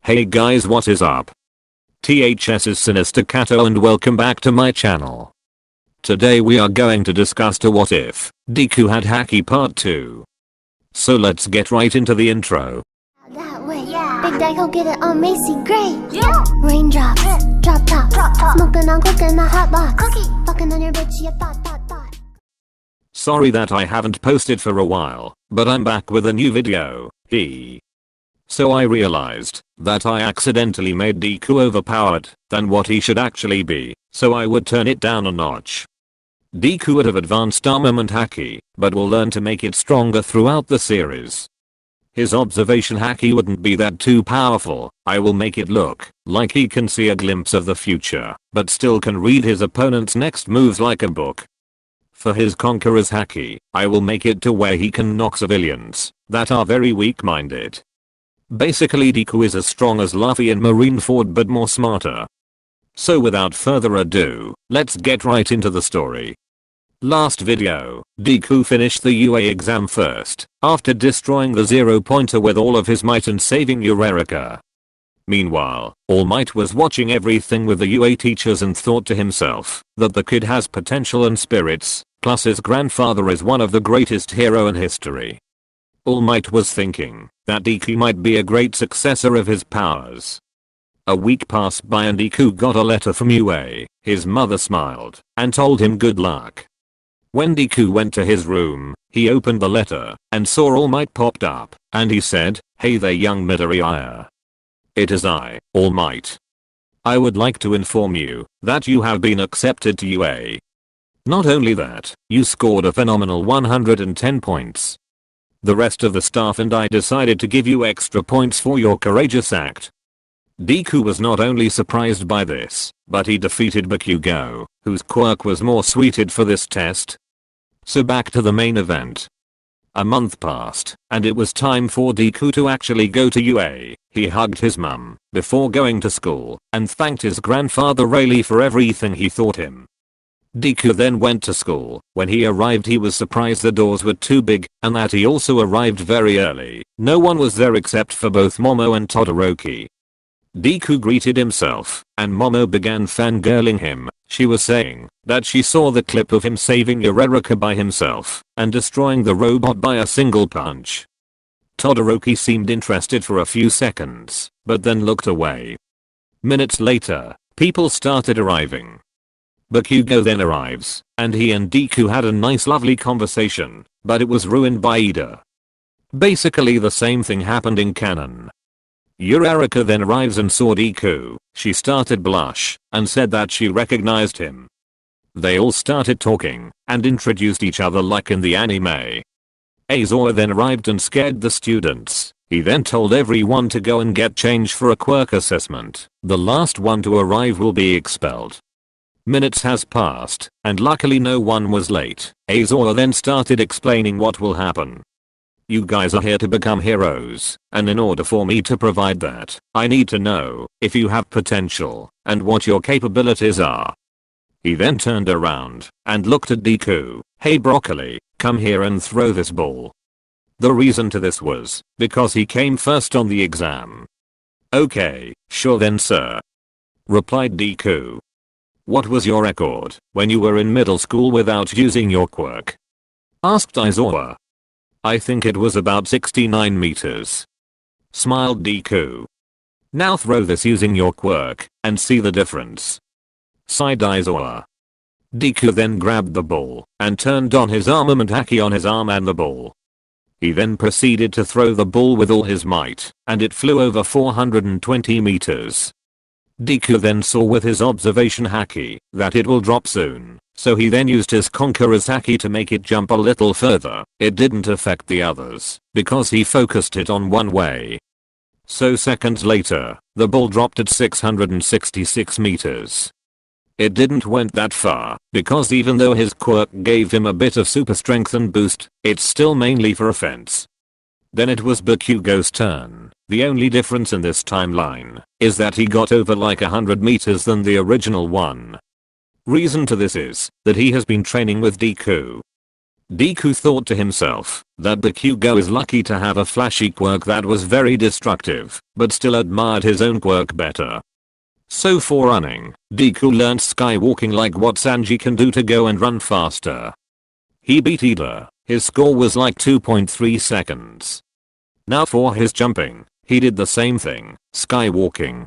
Hey guys, what is up? THS is Sinister Kato and welcome back to my channel. Today we are going to discuss to what if Deku had Haki part 2. So let's get right into the intro. That way, yeah. Big Deku get it on Macy, great. Yeah. Raindrops, drop top. Smoking on cooking a hot box. Cookie. Fucking on your bitch, you thought. Sorry that I haven't posted for a while, but I'm back with a new video. So I realized that I accidentally made Deku overpowered than what he should actually be, so I would turn it down a notch. Deku would have advanced armament Haki, but will learn to make it stronger throughout the series. His observation Haki wouldn't be that too powerful. I will make it look like he can see a glimpse of the future, but still can read his opponent's next moves like a book. For his Conqueror's Haki, I will make it to where he can knock civilians that are very weak-minded. Basically Deku is as strong as Luffy in Marineford but more smarter. So without further ado, let's get right into the story. Last video, Deku finished the UA exam first, after destroying the zero-pointer with all of his might and saving Eureka. Meanwhile, All Might was watching everything with the UA teachers and thought to himself that the kid has potential and spirits, plus his grandfather is one of the greatest hero in history. All Might was thinking that Deku might be a great successor of his powers. A week passed by and Deku got a letter from UA. His mother smiled and told him good luck. When Deku went to his room, he opened the letter and saw All Might popped up, and he said, "Hey there young Midoriya. It is I, All Might. I would like to inform you that you have been accepted to UA. Not only that, you scored a phenomenal 110 points. The rest of the staff and I decided to give you extra points for your courageous act." Deku was not only surprised by this, but he defeated Bakugo, whose quirk was more suited for this test. So back to the main event. A month passed, and it was time for Deku to actually go to UA. He hugged his mum before going to school and thanked his grandfather Rayleigh for everything he taught him. Deku then went to school. When he arrived he was surprised the doors were too big and that he also arrived very early. No one was there except for both Momo and Todoroki. Deku greeted himself and Momo began fangirling him. She was saying that she saw the clip of him saving Eureka by himself and destroying the robot by a single punch. Todoroki seemed interested for a few seconds, but then looked away. Minutes later, people started arriving. Bakugo then arrives, and he and Deku had a nice lovely conversation, but it was ruined by Ida. Basically the same thing happened in canon. Eureka then arrives and saw Deku. She started blush and said that she recognized him. They all started talking and introduced each other like in the anime. Azor then arrived and scared the students. He then told everyone to go and get change for a quirk assessment. The last one to arrive will be expelled. Minutes has passed, and luckily no one was late. Azor then started explaining what will happen. You guys are here to become heroes, and in order for me to provide that, I need to know if you have potential and what your capabilities are. He then turned around and looked at Deku. "Hey Broccoli, come here and throw this ball." The reason to this was because he came first on the exam. "Okay, sure then sir," replied Deku. "What was your record when you were in middle school without using your quirk?" asked Aizawa. "I think it was about 69 meters," smiled Deku. "Now throw this using your quirk and see the difference," sighed Aizawa. Deku then grabbed the ball and turned on his armament Haki on his arm and the ball. He then proceeded to throw the ball with all his might, and it flew over 420 meters. Deku then saw with his observation Haki that it will drop soon, so he then used his Conqueror's Haki to make it jump a little further. It didn't affect the others because he focused it on one way. So seconds later, the ball dropped at 666 meters. It didn't went that far because even though his quirk gave him a bit of super strength and boost, it's still mainly for offense. Then it was Bakugo's turn. The only difference in this timeline is that he got over like 100 meters than the original one. Reason to this is that he has been training with Deku. Deku thought to himself that the Kyugo is lucky to have a flashy quirk that was very destructive, but still admired his own quirk better. So for running, Deku learned skywalking like what Sanji can do to go and run faster. He beat Ida, his score was like 2.3 seconds. Now for his jumping, he did the same thing, skywalking.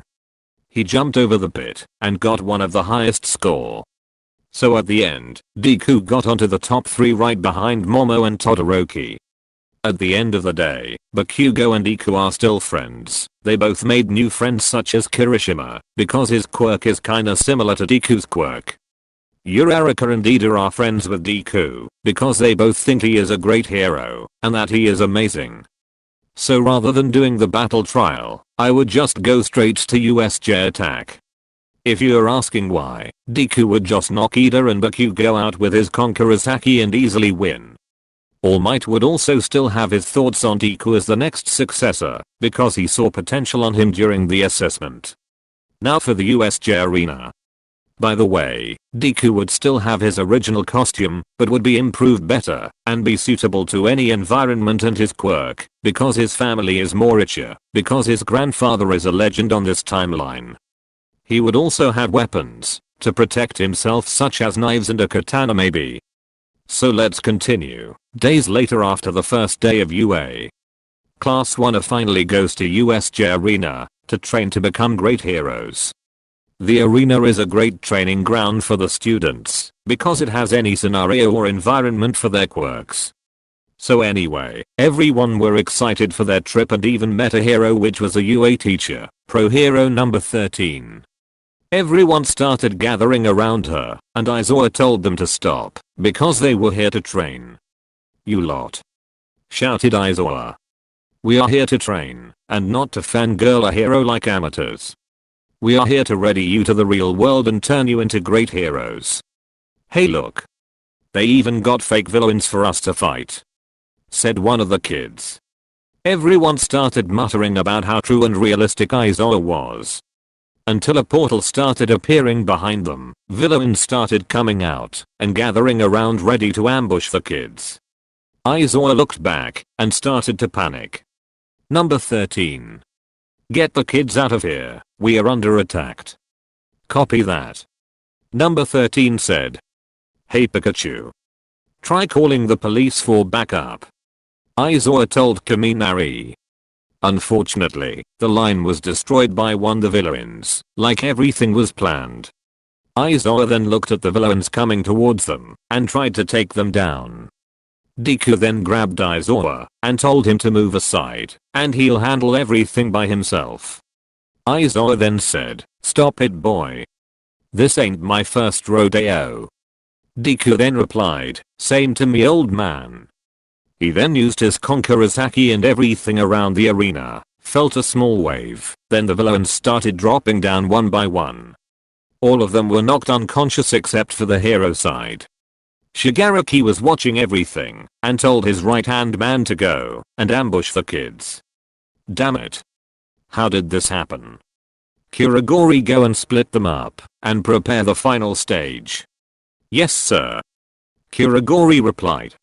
He jumped over the pit and got one of the highest score. So at the end, Deku got onto the top 3 right behind Momo and Todoroki. At the end of the day, Bakugo and Deku are still friends. They both made new friends such as Kirishima, because his quirk is kinda similar to Deku's quirk. Uraraka and Ida are friends with Deku, because they both think he is a great hero, and that he is amazing. So rather than doing the battle trial, I would just go straight to USJ attack. If you're asking why, Deku would just knock Ida and Bakugo out with his Conqueror's Haki and easily win. All Might would also still have his thoughts on Deku as the next successor, because he saw potential on him during the assessment. Now for the USJ arena. By the way, Deku would still have his original costume, but would be improved better, and be suitable to any environment and his quirk, because his family is more richer, because his grandfather is a legend on this timeline. He would also have weapons, to protect himself such as knives and a katana maybe. So let's continue. Days later after the first day of UA. Class 1 finally goes to USJ Arena, to train to become great heroes. The arena is a great training ground for the students, because it has any scenario or environment for their quirks. So anyway, everyone were excited for their trip and even met a hero which was a UA teacher, Pro Hero number 13. Everyone started gathering around her, and Aizawa told them to stop, because they were here to train. "You lot," shouted Aizawa. "We are here to train, and not to fangirl a hero like amateurs. We are here to ready you to the real world and turn you into great heroes. Hey look. They even got fake villains for us to fight," said one of the kids. Everyone started muttering about how true and realistic Aizawa was. Until a portal started appearing behind them, villains started coming out and gathering around ready to ambush the kids. Aizawa looked back and started to panic. Number 13. "Get the kids out of here, we are under attacked." "Copy that." Number 13 said. "Hey Pikachu. Try calling the police for backup." Aizawa told Kaminari. Unfortunately, the line was destroyed by one of the villains, like everything was planned. Aizawa then looked at the villains coming towards them, and tried to take them down. Deku then grabbed Aizawa, and told him to move aside, and he'll handle everything by himself. Aizawa then said, "Stop it boy. This ain't my first rodeo." Deku then replied, "Same to me old man." He then used his Conqueror's Haki and everything around the arena, felt a small wave, then the villains started dropping down one by one. All of them were knocked unconscious except for the hero side. Shigaraki was watching everything, and told his right-hand man to go and ambush the kids. Damn it. How did this happen? Kurogori, go and split them up, and prepare the final stage. Yes sir. Kurogori replied.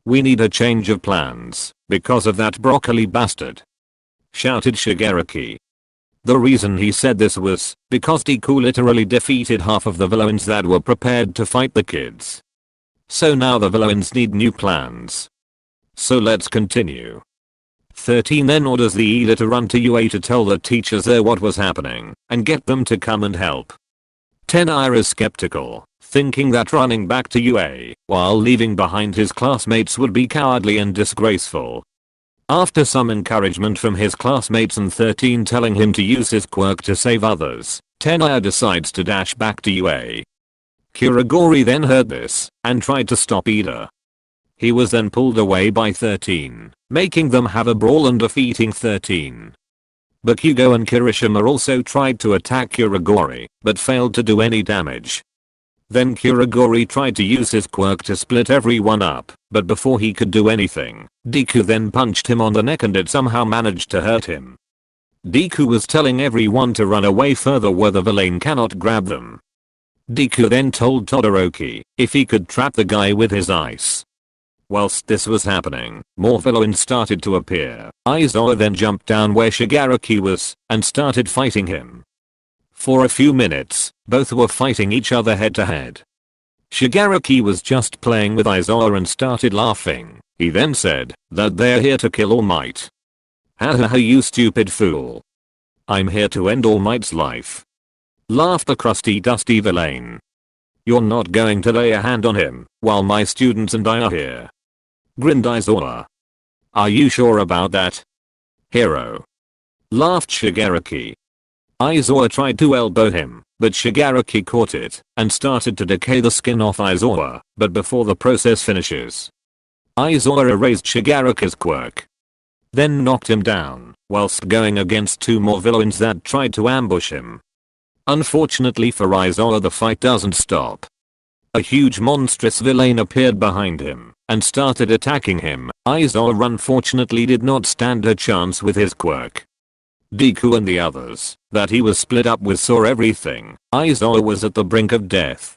We need a change of plans, because of that broccoli bastard, shouted Shigaraki. The reason he said this was because Deku literally defeated half of the villains that were prepared to fight the kids. So now the villains need new plans. So let's continue. 13 then orders the Ida to run to UA to tell the teachers there what was happening, and get them to come and help. 10 is skeptical, thinking that running back to UA while leaving behind his classmates would be cowardly and disgraceful. After some encouragement from his classmates and 13 telling him to use his quirk to save others, 10 decides to dash back to UA. Kurogori then heard this and tried to stop Ida. He was then pulled away by 13, making them have a brawl and defeating 13. Bakugo and Kirishima also tried to attack Kurogori, but failed to do any damage. Then Kurogori tried to use his quirk to split everyone up, but before he could do anything, Deku then punched him on the neck and it somehow managed to hurt him. Deku was telling everyone to run away further where the villain cannot grab them. Deku then told Todoroki if he could trap the guy with his ice. Whilst this was happening, more villains started to appear. Aizawa then jumped down where Shigaraki was and started fighting him. For a few minutes, both were fighting each other head to head. Shigaraki was just playing with Aizawa and started laughing. He then said that they're here to kill All Might. Hahaha, you stupid fool. I'm here to end All Might's life. Laughed the crusty dusty villain. You're not going to lay a hand on him while my students and I are here. Grinned Aizawa. Are you sure about that? Hero. Laughed Shigaraki. Aizawa tried to elbow him, but Shigaraki caught it and started to decay the skin off Aizawa, but before the process finishes, Aizawa erased Shigaraki's quirk. Then knocked him down, whilst going against two more villains that tried to ambush him. Unfortunately for Aizawa, the fight doesn't stop. A huge monstrous villain appeared behind him and started attacking him. Aizawa unfortunately did not stand a chance with his quirk. Deku and the others that he was split up with saw everything. Aizawa was at the brink of death.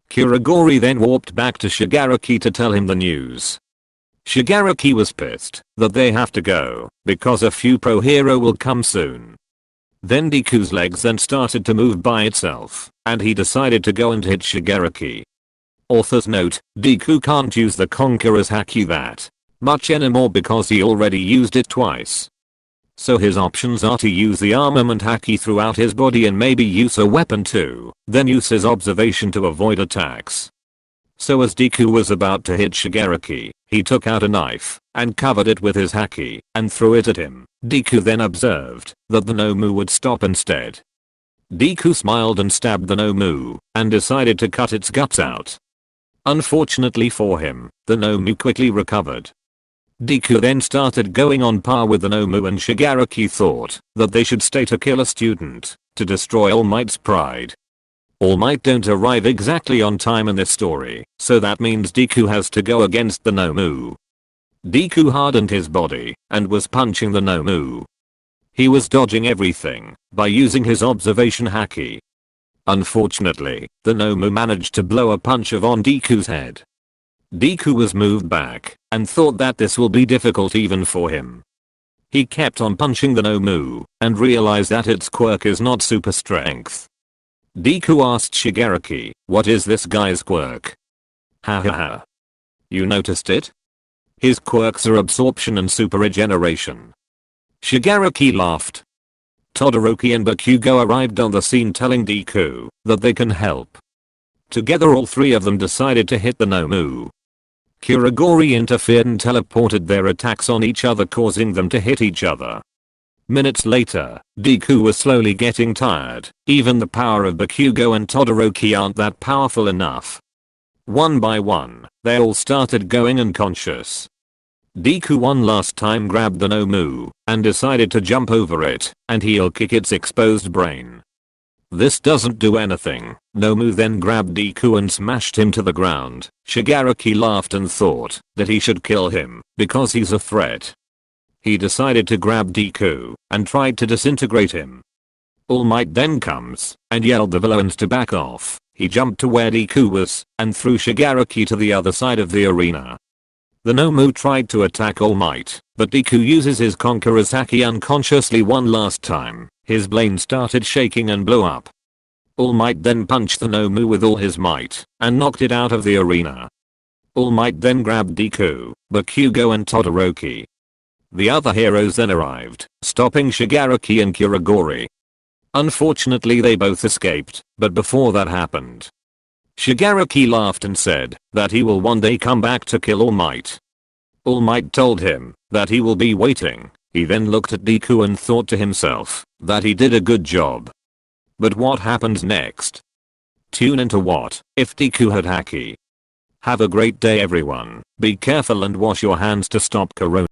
Kurogori then warped back to Shigaraki to tell him the news. Shigaraki was pissed that they have to go because a few pro hero will come soon. Then Deku's legs then started to move by itself and he decided to go and hit Shigaraki. Author's note: Deku can't use the Conqueror's Haki that much anymore because he already used it twice. So his options are to use the armament Haki throughout his body and maybe use a weapon too, then use his observation to avoid attacks. So as Deku was about to hit Shigaraki, he took out a knife and covered it with his Haki and threw it at him. Deku then observed that the Nomu would stop instead. Deku smiled and stabbed the Nomu and decided to cut its guts out. Unfortunately for him, the Nomu quickly recovered. Deku then started going on par with the Nomu and Shigaraki thought that they should stay to kill a student to destroy All Might's pride. All Might don't arrive exactly on time in this story, so that means Deku has to go against the Nomu. Deku hardened his body and was punching the Nomu. He was dodging everything by using his observation Haki. Unfortunately, the Nomu managed to blow a punch on Deku's head. Deku was moved back and thought that this will be difficult even for him. He kept on punching the Nomu and realized that its quirk is not super strength. Deku asked Shigaraki, what is this guy's quirk? Hahaha. You noticed it? His quirks are absorption and super regeneration. Shigaraki laughed. Todoroki and Bakugo arrived on the scene telling Deku that they can help. Together all three of them decided to hit the Nomu. Kurogori interfered and teleported their attacks on each other, causing them to hit each other. Minutes later, Deku was slowly getting tired. Even the power of Bakugo and Todoroki aren't that powerful enough. One by one, they all started going unconscious. Deku one last time grabbed the Nomu and decided to jump over it and heel kick its exposed brain. This doesn't do anything. Nomu then grabbed Deku and smashed him to the ground. Shigaraki laughed and thought that he should kill him because he's a threat. He decided to grab Deku and tried to disintegrate him. All Might then comes and yelled the villains to back off. He jumped to where Deku was and threw Shigaraki to the other side of the arena. The Nomu tried to attack All Might, but Deku uses his Conqueror's Haki unconsciously one last time. His brain started shaking and blew up. All Might then punched the Nomu with all his might and knocked it out of the arena. All Might then grabbed Deku, Bakugo and Todoroki. The other heroes then arrived, stopping Shigaraki and Kurogori. Unfortunately they both escaped, but before that happened, Shigaraki laughed and said that he will one day come back to kill All Might. All Might told him that he will be waiting. He then looked at Deku and thought to himself that he did a good job. But what happens next? Tune into What If Deku Had Haki. Have a great day everyone. Be careful and wash your hands to stop corona.